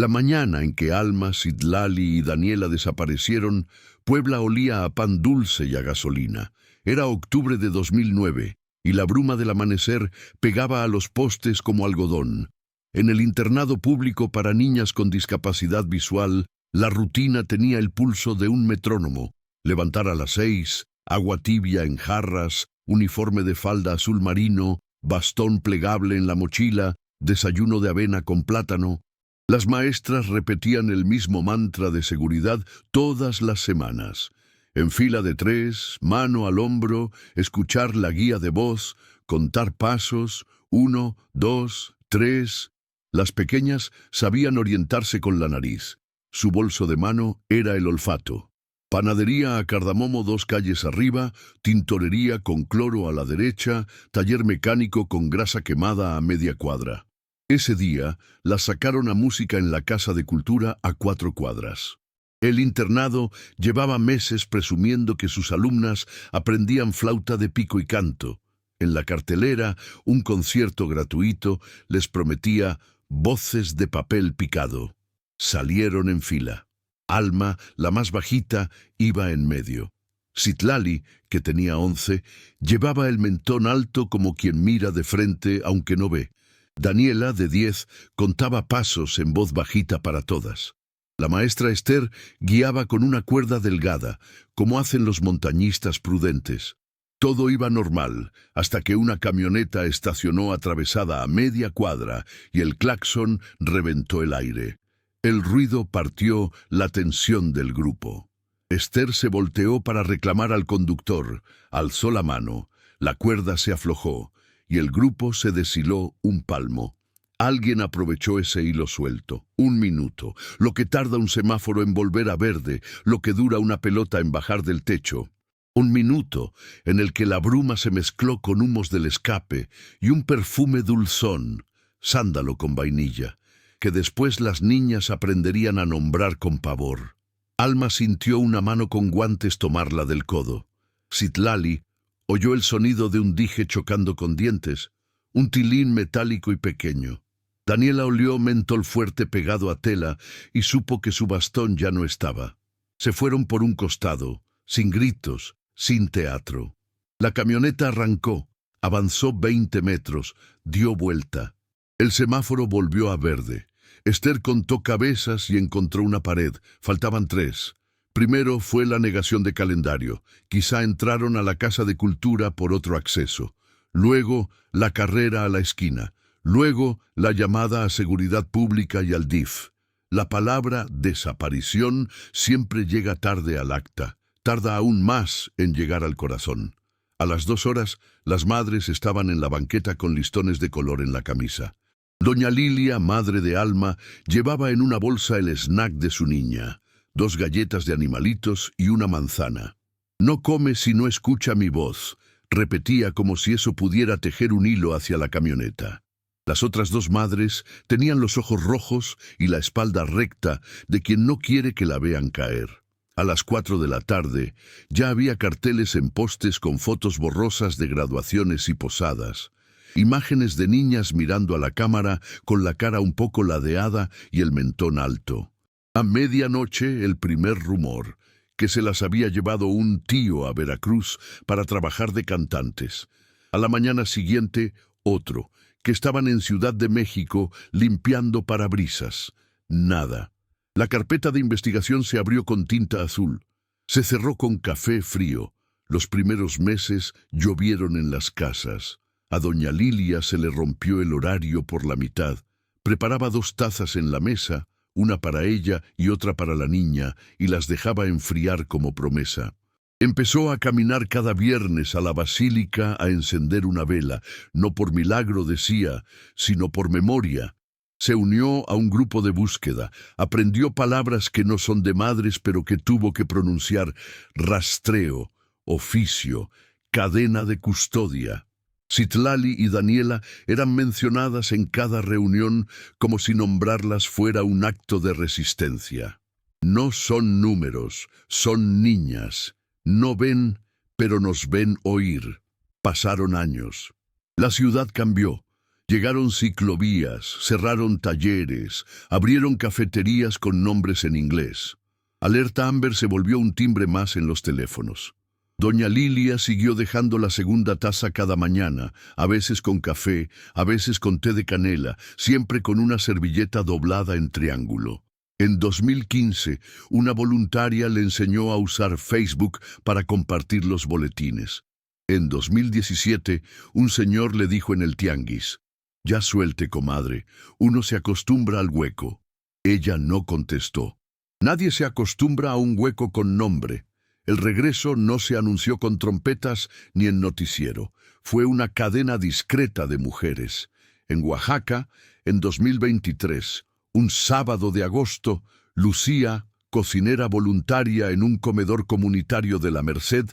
La mañana en que Alma, Citlali y Daniela desaparecieron, Puebla olía a pan dulce y a gasolina. Era octubre de 2009, y la bruma del amanecer pegaba a los postes como algodón. En el internado público para niñas con discapacidad visual, la rutina tenía el pulso de un metrónomo. Levantar a las 6, agua tibia en jarras, uniforme de falda azul marino, bastón plegable en la mochila, desayuno de avena con plátano. Las maestras repetían el mismo mantra de seguridad todas las semanas. En fila de 3, mano al hombro, escuchar la guía de voz, contar pasos, 1, 2, 3. Las pequeñas sabían orientarse con la nariz. Su bolso de mano era el olfato. Panadería a Cardamomo 2 calles arriba, tintorería con cloro a la derecha, taller mecánico con grasa quemada a media cuadra. Ese día las sacaron a música en la Casa de Cultura a 4 cuadras. El internado llevaba meses presumiendo que sus alumnas aprendían flauta de pico y canto. En la cartelera, un concierto gratuito les prometía voces de papel picado. Salieron en fila. Alma, la más bajita, iba en medio. Citlali, que tenía 11, llevaba el mentón alto como quien mira de frente aunque no ve. Daniela, de 10, contaba pasos en voz bajita para todas. La maestra Esther guiaba con una cuerda delgada, como hacen los montañistas prudentes. Todo iba normal, hasta que una camioneta estacionó atravesada a media cuadra y el claxon reventó el aire. El ruido partió la tensión del grupo. Esther se volteó para reclamar al conductor, alzó la mano, la cuerda se aflojó y el grupo se deshiló un palmo. Alguien aprovechó ese hilo suelto. 1 minuto, lo que tarda un semáforo en volver a verde, lo que dura una pelota en bajar del techo. 1 minuto en el que la bruma se mezcló con humos del escape y un perfume dulzón, sándalo con vainilla, que después las niñas aprenderían a nombrar con pavor. Alma sintió una mano con guantes tomarla del codo. Citlali oyó el sonido de un dije chocando con dientes, un tilín metálico y pequeño. Daniela olió mentol fuerte pegado a tela y supo que su bastón ya no estaba. Se fueron por un costado, sin gritos, sin teatro. La camioneta arrancó, avanzó 20 metros, dio vuelta. El semáforo volvió a verde. Esther contó cabezas y encontró una pared. Faltaban 3. Primero fue la negación de calendario. Quizá entraron a la Casa de Cultura por otro acceso. Luego, la carrera a la esquina. Luego, la llamada a Seguridad Pública y al DIF. La palabra desaparición siempre llega tarde al acta. Tarda aún más en llegar al corazón. A las 2 horas, las madres estaban en la banqueta con listones de color en la camisa. Doña Lilia, madre de Alma, llevaba en una bolsa el snack de su niña. 2 galletas de animalitos y una manzana. No come si no escucha mi voz, repetía como si eso pudiera tejer un hilo hacia la camioneta. Las otras 2 madres tenían los ojos rojos y la espalda recta de quien no quiere que la vean caer. A las 4 de la tarde ya había carteles en postes con fotos borrosas de graduaciones y posadas. Imágenes de niñas mirando a la cámara con la cara un poco ladeada y el mentón alto. A medianoche el primer rumor, que se las había llevado un tío a Veracruz para trabajar de cantantes. A la mañana siguiente, otro, que estaban en Ciudad de México limpiando parabrisas. Nada. La carpeta de investigación se abrió con tinta azul. Se cerró con café frío. Los primeros meses llovieron en las casas. A doña Lilia se le rompió el horario por la mitad. Preparaba 2 tazas en la mesa, una para ella y otra para la niña, y las dejaba enfriar como promesa. Empezó a caminar cada viernes a la basílica a encender una vela, no por milagro decía, sino por memoria. Se unió a un grupo de búsqueda, aprendió palabras que no son de madres pero que tuvo que pronunciar: rastreo, oficio, cadena de custodia. Citlali y Daniela eran mencionadas en cada reunión como si nombrarlas fuera un acto de resistencia. No son números, son niñas. No ven, pero nos ven oír. Pasaron años. La ciudad cambió. Llegaron ciclovías, cerraron talleres, abrieron cafeterías con nombres en inglés. Alerta Amber se volvió un timbre más en los teléfonos. Doña Lilia siguió dejando la segunda taza cada mañana, a veces con café, a veces con té de canela, siempre con una servilleta doblada en triángulo. En 2015, una voluntaria le enseñó a usar Facebook para compartir los boletines. En 2017, un señor le dijo en el tianguis: «Ya suelte, comadre, uno se acostumbra al hueco». Ella no contestó. Nadie se acostumbra a un hueco con nombre. El regreso no se anunció con trompetas ni en noticiero. Fue una cadena discreta de mujeres. En Oaxaca, en 2023, un sábado de agosto, Lucía, cocinera voluntaria en un comedor comunitario de La Merced,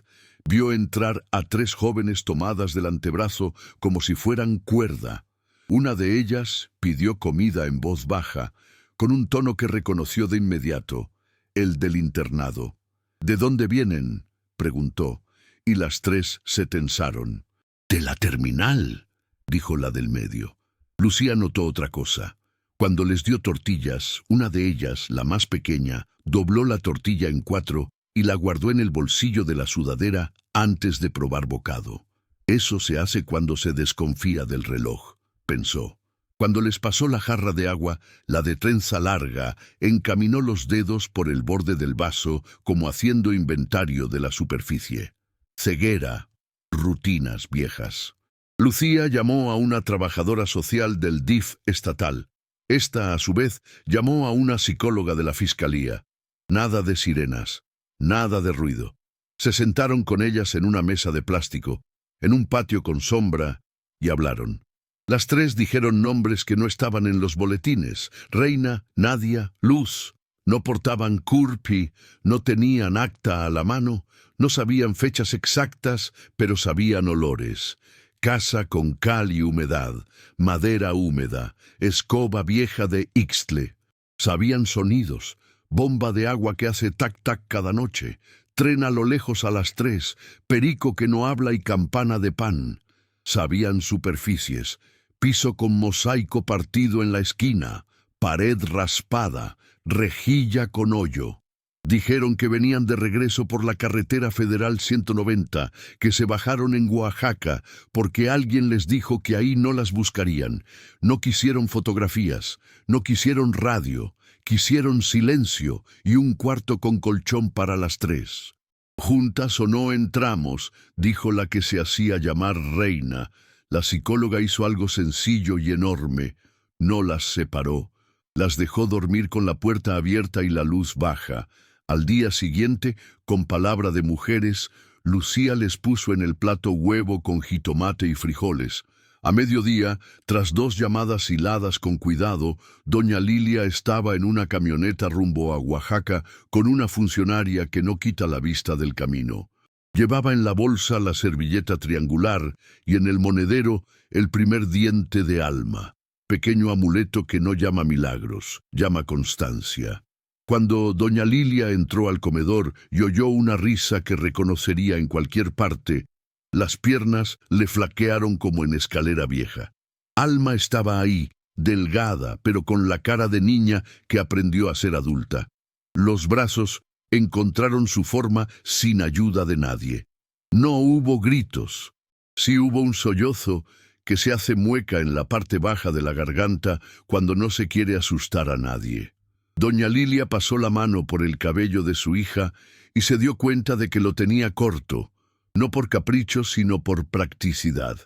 vio entrar a 3 jóvenes tomadas del antebrazo como si fueran cuerda. Una de ellas pidió comida en voz baja, con un tono que reconoció de inmediato: el del internado. «¿De dónde vienen?», preguntó, y las 3 se tensaron. «De la terminal», dijo la del medio. Lucía notó otra cosa. Cuando les dio tortillas, una de ellas, la más pequeña, dobló la tortilla en 4 y la guardó en el bolsillo de la sudadera antes de probar bocado. «Eso se hace cuando se desconfía del reloj», pensó. Cuando les pasó la jarra de agua, la de trenza larga encaminó los dedos por el borde del vaso como haciendo inventario de la superficie. Ceguera, rutinas viejas. Lucía llamó a una trabajadora social del DIF estatal. Esta, a su vez, llamó a una psicóloga de la fiscalía. Nada de sirenas, nada de ruido. Se sentaron con ellas en una mesa de plástico, en un patio con sombra, y hablaron. Las 3 dijeron nombres que no estaban en los boletines: Reina, Nadia, Luz. No portaban CURP, no tenían acta a la mano, no sabían fechas exactas, pero sabían olores. Casa con cal y humedad, madera húmeda, escoba vieja de Ixtle. Sabían sonidos: bomba de agua que hace tac-tac cada noche, tren a lo lejos a las 3, perico que no habla y campana de pan. Sabían superficies: piso con mosaico partido en la esquina, pared raspada, rejilla con hoyo. Dijeron que venían de regreso por la carretera federal 190, que se bajaron en Oaxaca porque alguien les dijo que ahí no las buscarían. No quisieron fotografías, no quisieron radio, quisieron silencio y un cuarto con colchón para las 3. «Juntas o no entramos», dijo la que se hacía llamar Reina. La psicóloga hizo algo sencillo y enorme. No las separó. Las dejó dormir con la puerta abierta y la luz baja. Al día siguiente, con palabra de mujeres, Lucía les puso en el plato huevo con jitomate y frijoles. A mediodía, tras 2 llamadas hiladas con cuidado, doña Lilia estaba en una camioneta rumbo a Oaxaca con una funcionaria que no quita la vista del camino. Llevaba en la bolsa la servilleta triangular y en el monedero el primer diente de Alma, pequeño amuleto que no llama milagros, llama constancia. Cuando doña Lilia entró al comedor y oyó una risa que reconocería en cualquier parte, las piernas le flaquearon como en escalera vieja. Alma estaba ahí, delgada, pero con la cara de niña que aprendió a ser adulta. Los brazos encontraron su forma sin ayuda de nadie. No hubo gritos. Sí hubo un sollozo que se hace mueca en la parte baja de la garganta cuando no se quiere asustar a nadie. Doña Lilia pasó la mano por el cabello de su hija y se dio cuenta de que lo tenía corto, no por capricho, sino por practicidad.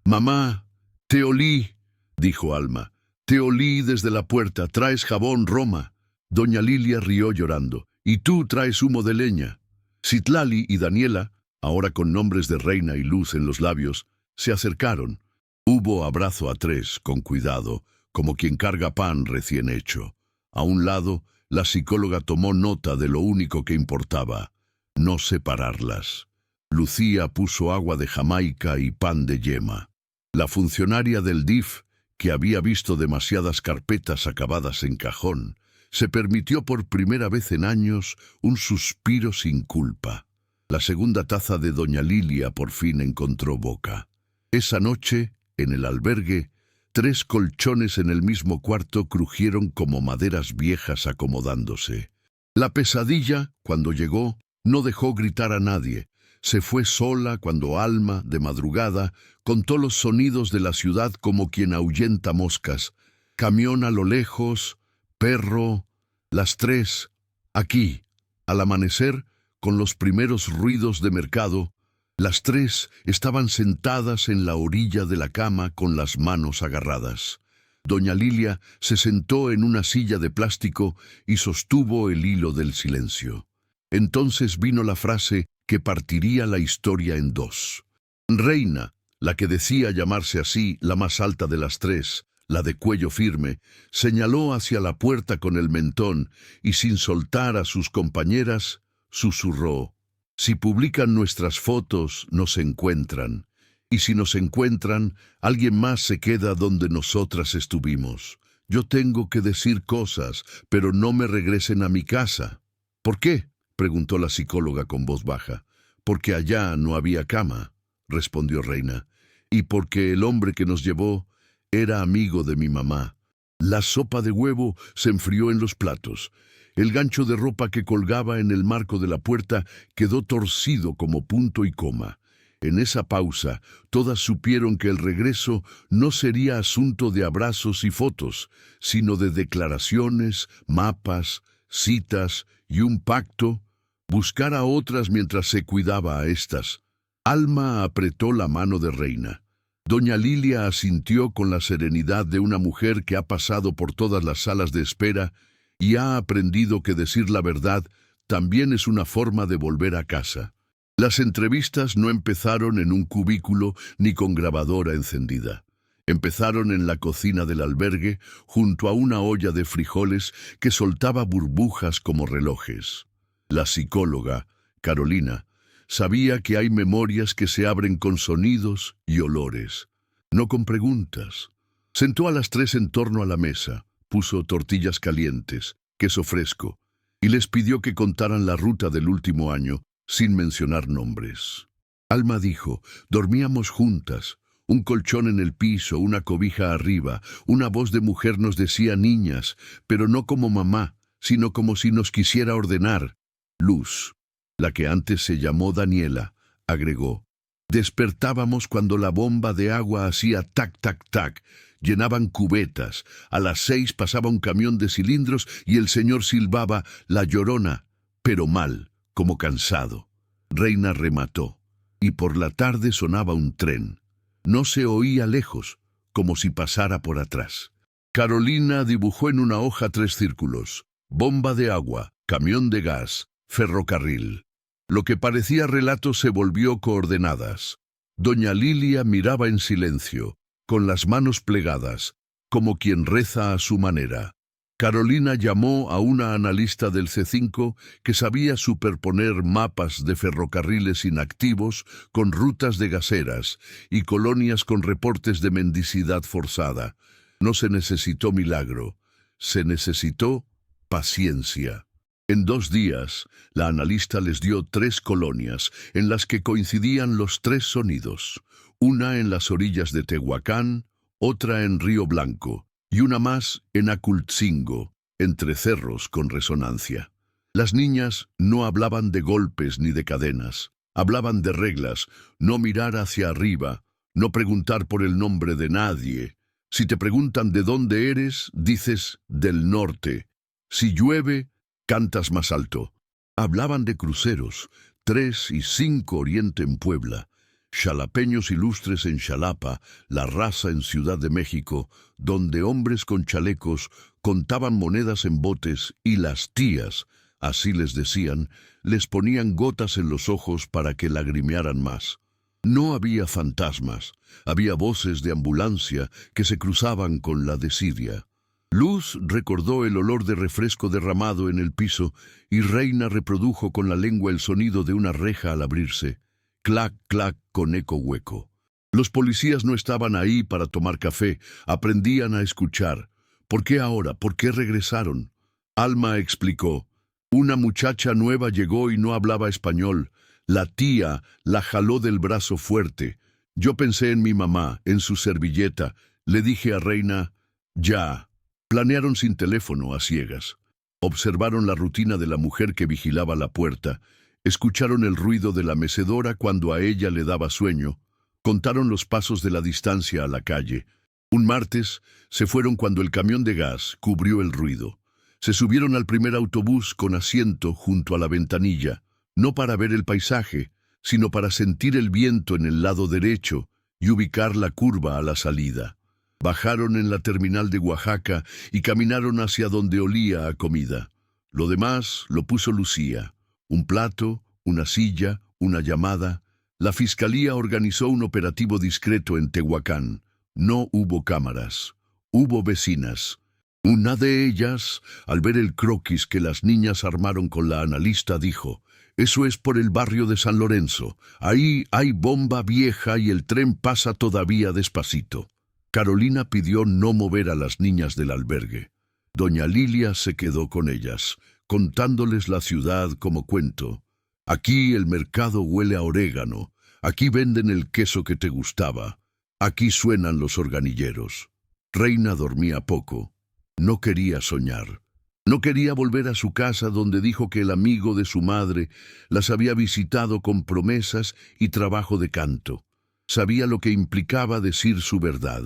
«Mamá, te olí», dijo Alma. «Te olí desde la puerta. ¿Traes jabón, Roma?» Doña Lilia rió llorando. «Y tú traes humo de leña». Citlali y Daniela, ahora con nombres de Reina y Luz en los labios, se acercaron. Hubo abrazo a 3, con cuidado, como quien carga pan recién hecho. A un lado, la psicóloga tomó nota de lo único que importaba: no separarlas. Lucía puso agua de Jamaica y pan de yema. La funcionaria del DIF, que había visto demasiadas carpetas acabadas en cajón, se permitió por primera vez en años un suspiro sin culpa. La segunda taza de doña Lilia por fin encontró boca. Esa noche, en el albergue, 3 colchones en el mismo cuarto crujieron como maderas viejas acomodándose. La pesadilla, cuando llegó, no dejó gritar a nadie. Se fue sola cuando Alma, de madrugada, contó los sonidos de la ciudad como quien ahuyenta moscas. Camión a lo lejos, perro, las 3, aquí, al amanecer, con los primeros ruidos de mercado. Las 3 estaban sentadas en la orilla de la cama con las manos agarradas. Doña Lilia se sentó en una silla de plástico y sostuvo el hilo del silencio. Entonces vino la frase que partiría la historia en 2. Reina, la que decía llamarse así, la más alta de las 3, la de cuello firme, señaló hacia la puerta con el mentón y sin soltar a sus compañeras, susurró: «Si publican nuestras fotos, nos encuentran. Y si nos encuentran, alguien más se queda donde nosotras estuvimos. Yo tengo que decir cosas, pero no me regresen a mi casa». «¿Por qué?», preguntó la psicóloga con voz baja. «Porque allá no había cama», respondió Reina, «y porque el hombre que nos llevó era amigo de mi mamá». La sopa de huevo se enfrió en los platos. El gancho de ropa que colgaba en el marco de la puerta quedó torcido como punto y coma. En esa pausa, todas supieron que el regreso no sería asunto de abrazos y fotos, sino de declaraciones, mapas, citas y un pacto: buscar a otras mientras se cuidaba a estas. Alma apretó la mano de Reina. Doña Lilia asintió con la serenidad de una mujer que ha pasado por todas las salas de espera y ha aprendido que decir la verdad también es una forma de volver a casa. Las entrevistas no empezaron en un cubículo ni con grabadora encendida. Empezaron en la cocina del albergue, junto a una olla de frijoles que soltaba burbujas como relojes. La psicóloga, Carolina, sabía que hay memorias que se abren con sonidos y olores, no con preguntas. Sentó a las 3 en torno a la mesa, puso tortillas calientes, queso fresco, y les pidió que contaran la ruta del último año, sin mencionar nombres. Alma dijo: «Dormíamos juntas, un colchón en el piso, una cobija arriba, una voz de mujer nos decía niñas, pero no como mamá, sino como si nos quisiera ordenar». Luz, la que antes se llamó Daniela, agregó: «Despertábamos cuando la bomba de agua hacía tac, tac, tac. Llenaban cubetas. A las 6 pasaba un camión de cilindros y el señor silbaba La Llorona, pero mal, como cansado». Reina remató: «Y por la tarde sonaba un tren. No se oía lejos, como si pasara por atrás». Carolina dibujó en una hoja 3 círculos: bomba de agua, camión de gas, ferrocarril. Lo que parecía relato se volvió coordenadas. Doña Lilia miraba en silencio, con las manos plegadas, como quien reza a su manera. Carolina llamó a una analista del C5 que sabía superponer mapas de ferrocarriles inactivos con rutas de gaseras y colonias con reportes de mendicidad forzada. No se necesitó milagro, se necesitó paciencia. En 2 días, la analista les dio 3 colonias en las que coincidían los 3 sonidos: una en las orillas de Tehuacán, otra en Río Blanco y una más en Acultzingo, entre cerros con resonancia. Las niñas no hablaban de golpes ni de cadenas, hablaban de reglas: no mirar hacia arriba, no preguntar por el nombre de nadie. Si te preguntan de dónde eres, dices del norte. Si llueve, cantas más alto. Hablaban de cruceros, 3 y 5 Oriente en Puebla, xalapeños ilustres en Xalapa, La Raza en Ciudad de México, donde hombres con chalecos contaban monedas en botes y las tías, así les decían, les ponían gotas en los ojos para que lagrimearan más. No había fantasmas, había voces de ambulancia que se cruzaban con la desidia. Luz recordó el olor de refresco derramado en el piso y Reina reprodujo con la lengua el sonido de una reja al abrirse. Clac, clac, con eco hueco. Los policías no estaban ahí para tomar café, aprendían a escuchar. ¿Por qué ahora? ¿Por qué regresaron? Alma explicó: una muchacha nueva llegó y no hablaba español. La tía la jaló del brazo fuerte. Yo pensé en mi mamá, en su servilleta. Le dije a Reina, ya. Planearon sin teléfono, a ciegas. Observaron la rutina de la mujer que vigilaba la puerta. Escucharon el ruido de la mecedora cuando a ella le daba sueño. Contaron los pasos de la distancia a la calle. Un martes se fueron cuando el camión de gas cubrió el ruido. Se subieron al primer autobús con asiento junto a la ventanilla, no para ver el paisaje, sino para sentir el viento en el lado derecho y ubicar la curva a la salida. Bajaron en la terminal de Oaxaca y caminaron hacia donde olía a comida. Lo demás lo puso Lucía. Un plato, una silla, una llamada. La fiscalía organizó un operativo discreto en Tehuacán. No hubo cámaras. Hubo vecinas. Una de ellas, al ver el croquis que las niñas armaron con la analista, dijo: «Eso es por el barrio de San Lorenzo. Ahí hay bomba vieja y el tren pasa todavía despacito». Carolina pidió no mover a las niñas del albergue. Doña Lilia se quedó con ellas, contándoles la ciudad como cuento. Aquí el mercado huele a orégano, aquí venden el queso que te gustaba, aquí suenan los organilleros. Reina dormía poco, no quería soñar. No quería volver a su casa donde dijo que el amigo de su madre las había visitado con promesas y trabajo de canto. Sabía lo que implicaba decir su verdad.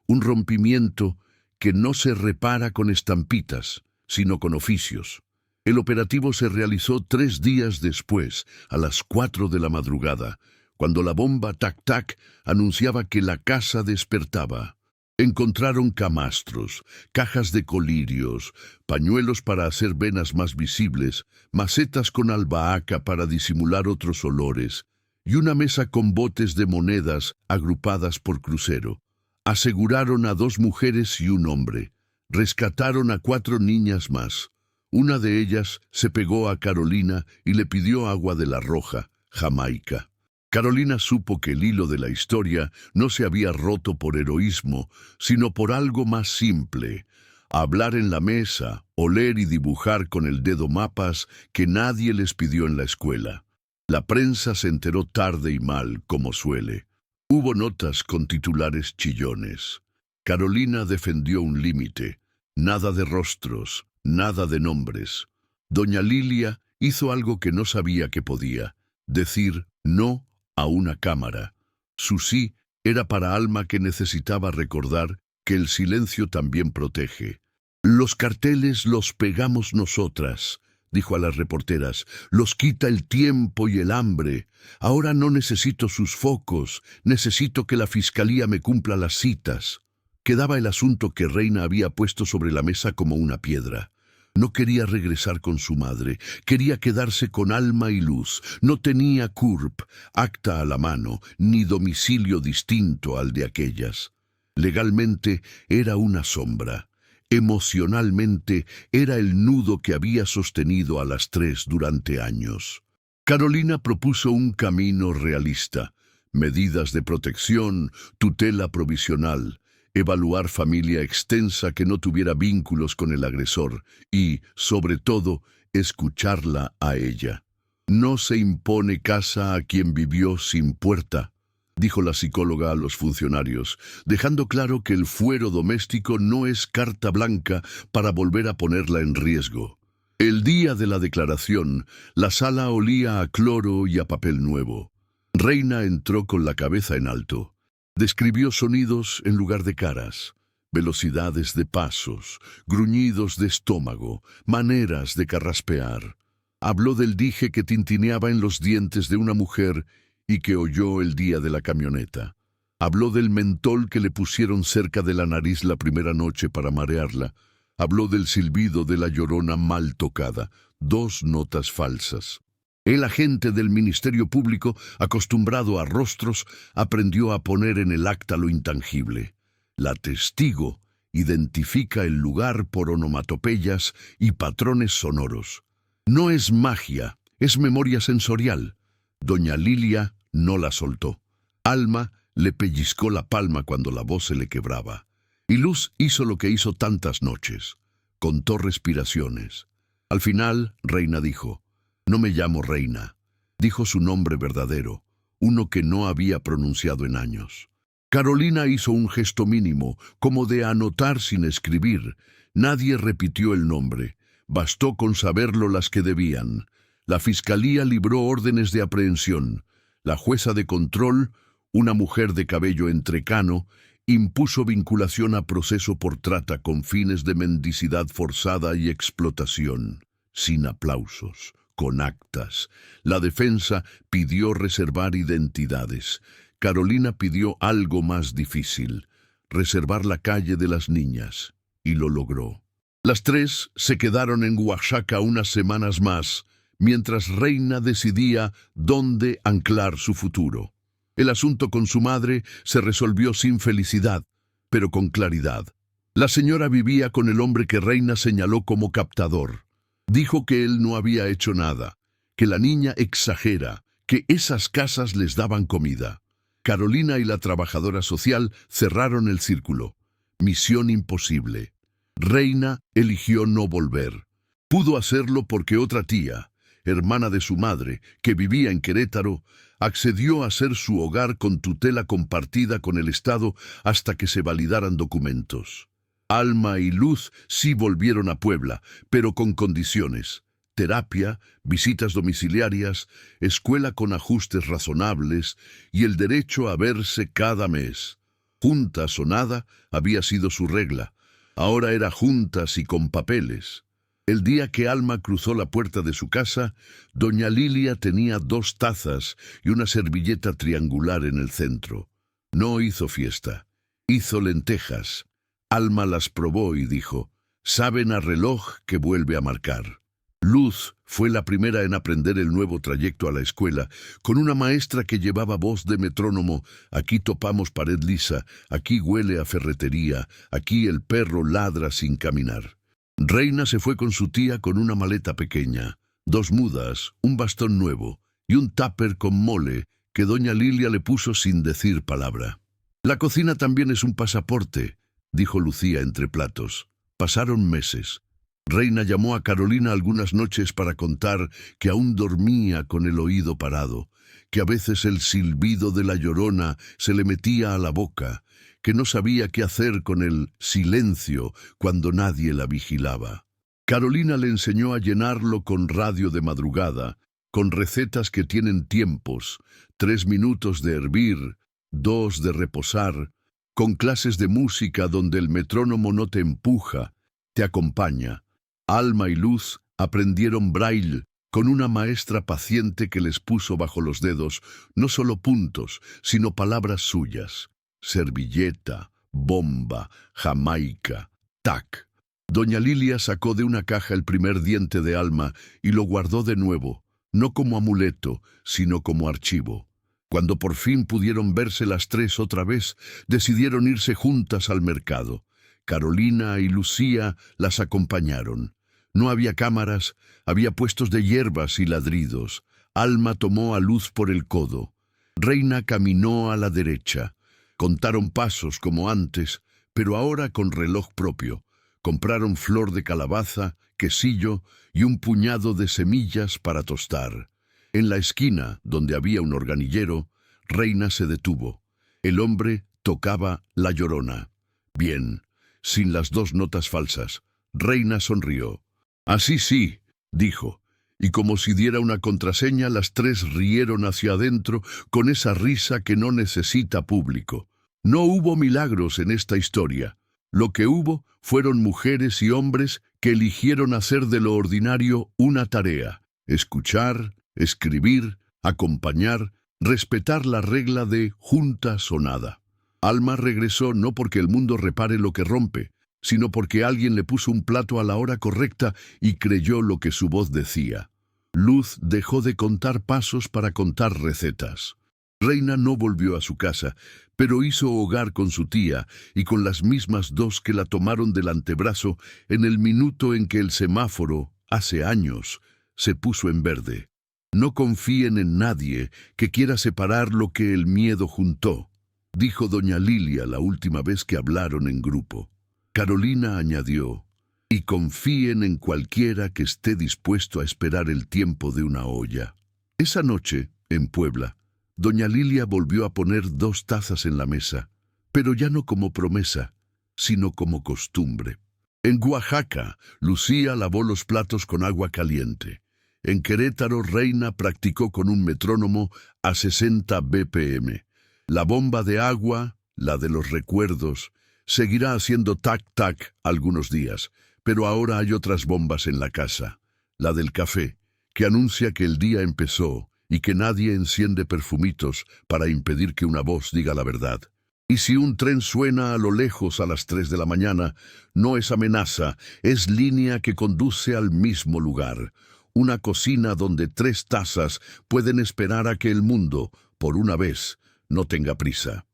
Un rompimiento que no se repara con estampitas, sino con oficios. El operativo se realizó 3 días después, a las 4 de la madrugada, cuando la bomba tac-tac anunciaba que la casa despertaba. Encontraron camastros, cajas de colirios, pañuelos para hacer venas más visibles, macetas con albahaca para disimular otros olores, y una mesa con botes de monedas agrupadas por crucero. Aseguraron a 2 mujeres y un hombre. Rescataron a 4 niñas más. Una de ellas se pegó a Carolina y le pidió agua de la roja, Jamaica. Carolina supo que el hilo de la historia no se había roto por heroísmo, sino por algo más simple: hablar en la mesa, oler y dibujar con el dedo mapas que nadie les pidió en la escuela. La prensa se enteró tarde y mal, como suele. Hubo notas con titulares chillones. Carolina defendió un límite. Nada de rostros, nada de nombres. Doña Lilia hizo algo que no sabía que podía: decir no a una cámara. Su sí era para alma que necesitaba recordar que el silencio también protege. «Los carteles los pegamos nosotras», dijo a las reporteras. «Los quita el tiempo y el hambre. Ahora no necesito sus focos, necesito que la fiscalía me cumpla las citas». Quedaba el asunto que Reina había puesto sobre la mesa como una piedra. No quería regresar con su madre, quería quedarse con alma y luz. No tenía CURP, acta a la mano, ni domicilio distinto al de aquellas. Legalmente era una sombra. Emocionalmente era el nudo que había sostenido a las 3 durante años. Carolina propuso un camino realista: medidas de protección, tutela provisional, evaluar familia extensa que no tuviera vínculos con el agresor y, sobre todo, escucharla a ella. «No se impone casa a quien vivió sin puerta», dijo la psicóloga a los funcionarios, dejando claro que el fuero doméstico no es carta blanca para volver a ponerla en riesgo. El día de la declaración, la sala olía a cloro y a papel nuevo. Reina entró con la cabeza en alto. Describió sonidos en lugar de caras, velocidades de pasos, gruñidos de estómago, maneras de carraspear. Habló del dije que tintineaba en los dientes de una mujer y que oyó el día de la camioneta. Habló del mentol que le pusieron cerca de la nariz la primera noche para marearla. Habló del silbido de la llorona mal tocada, 2 notas falsas. El agente del Ministerio Público, acostumbrado a rostros, aprendió a poner en el acta lo intangible. La testigo identifica el lugar por onomatopeyas y patrones sonoros. No es magia, es memoria sensorial. Doña Lilia no la soltó. Alma le pellizcó la palma cuando la voz se le quebraba. Y Luz hizo lo que hizo tantas noches. Contó respiraciones. Al final, Reina dijo: «No me llamo Reina». Dijo su nombre verdadero, uno que no había pronunciado en años. Carolina hizo un gesto mínimo, como de anotar sin escribir. Nadie repitió el nombre. Bastó con saberlo las que debían. La fiscalía libró órdenes de aprehensión. La jueza de control, una mujer de cabello entrecano, impuso vinculación a proceso por trata con fines de mendicidad forzada y explotación. Sin aplausos, con actas. La defensa pidió reservar identidades. Carolina pidió algo más difícil, reservar la calle de las niñas, y lo logró. Las tres se quedaron en Oaxaca unas semanas más, mientras Reina decidía dónde anclar su futuro. El asunto con su madre se resolvió sin felicidad, pero con claridad. La señora vivía con el hombre que Reina señaló como captador. Dijo que él no había hecho nada, que la niña exagera, que esas casas les daban comida. Carolina y la trabajadora social cerraron el círculo. Misión imposible. Reina eligió no volver. Pudo hacerlo porque otra tía, hermana de su madre, que vivía en Querétaro, accedió a ser su hogar con tutela compartida con el Estado hasta que se validaran documentos. Alma y Luz sí volvieron a Puebla, pero con condiciones: terapia, visitas domiciliarias, escuela con ajustes razonables y el derecho a verse cada mes. Juntas o nada había sido su regla. Ahora era juntas y con papeles. El día que Alma cruzó la puerta de su casa, doña Lilia tenía 2 tazas y una servilleta triangular en el centro. No hizo fiesta, hizo lentejas. Alma las probó y dijo: «Saben a reloj que vuelve a marcar». Luz fue la primera en aprender el nuevo trayecto a la escuela, con una maestra que llevaba voz de metrónomo: «Aquí topamos pared lisa, aquí huele a ferretería, aquí el perro ladra sin caminar». Reina se fue con su tía con una maleta pequeña, 2 mudas, un bastón nuevo y un tupper con mole que doña Lilia le puso sin decir palabra. «La cocina también es un pasaporte», dijo Lucía entre platos. Pasaron meses. Reina llamó a Carolina algunas noches para contar que aún dormía con el oído parado, que a veces el silbido de la llorona se le metía a la boca, que no sabía qué hacer con el silencio cuando nadie la vigilaba. Carolina le enseñó a llenarlo con radio de madrugada, con recetas que tienen tiempos: 3 minutos de hervir, 2 de reposar, con clases de música donde el metrónomo no te empuja, te acompaña. Alma y Luz aprendieron braille con una maestra paciente que les puso bajo los dedos no solo puntos, sino palabras suyas: servilleta, bomba, jamaica, tac. Doña Lilia sacó de una caja el primer diente de Alma y lo guardó de nuevo, no como amuleto, sino como archivo. Cuando por fin pudieron verse las 3 otra vez, decidieron irse juntas al mercado. Carolina y Lucía las acompañaron. No había cámaras, había puestos de hierbas y ladridos. Alma tomó a Luz por el codo. Reina caminó a la derecha. Contaron pasos como antes, pero ahora con reloj propio. Compraron flor de calabaza, quesillo y un puñado de semillas para tostar. En la esquina, donde había un organillero, Reina se detuvo. El hombre tocaba La Llorona. Bien, sin las 2 notas falsas. Reina sonrió. «Así sí», dijo, y como si diera una contraseña, las 3 rieron hacia adentro con esa risa que no necesita público. No hubo milagros en esta historia. Lo que hubo fueron mujeres y hombres que eligieron hacer de lo ordinario una tarea: escuchar, escribir, acompañar, respetar la regla de juntas o nada. Alma regresó no porque el mundo repare lo que rompe, sino porque alguien le puso un plato a la hora correcta y creyó lo que su voz decía. Luz dejó de contar pasos para contar recetas. Reina no volvió a su casa, pero hizo hogar con su tía y con las mismas 2 que la tomaron del antebrazo en el minuto en que el semáforo, hace años, se puso en verde. No confíen en nadie que quiera separar lo que el miedo juntó, dijo doña Lilia la última vez que hablaron en grupo. Carolina añadió: «Y confíen en cualquiera que esté dispuesto a esperar el tiempo de una olla». Esa noche, en Puebla, doña Lilia volvió a poner 2 tazas en la mesa. pero ya no como promesa, sino como costumbre. En Oaxaca, Lucía lavó los platos con agua caliente. En Querétaro, Reina practicó con un metrónomo a 60 BPM. La bomba de agua, la de los recuerdos, seguirá haciendo tac-tac algunos días, pero ahora hay otras bombas en la casa. La del café, que anuncia que el día empezó y que nadie enciende perfumitos para impedir que una voz diga la verdad. Y si un tren suena a lo lejos a las 3 de la mañana, no es amenaza, es línea que conduce al mismo lugar. Una cocina donde 3 tazas pueden esperar a que el mundo, por una vez, no tenga prisa.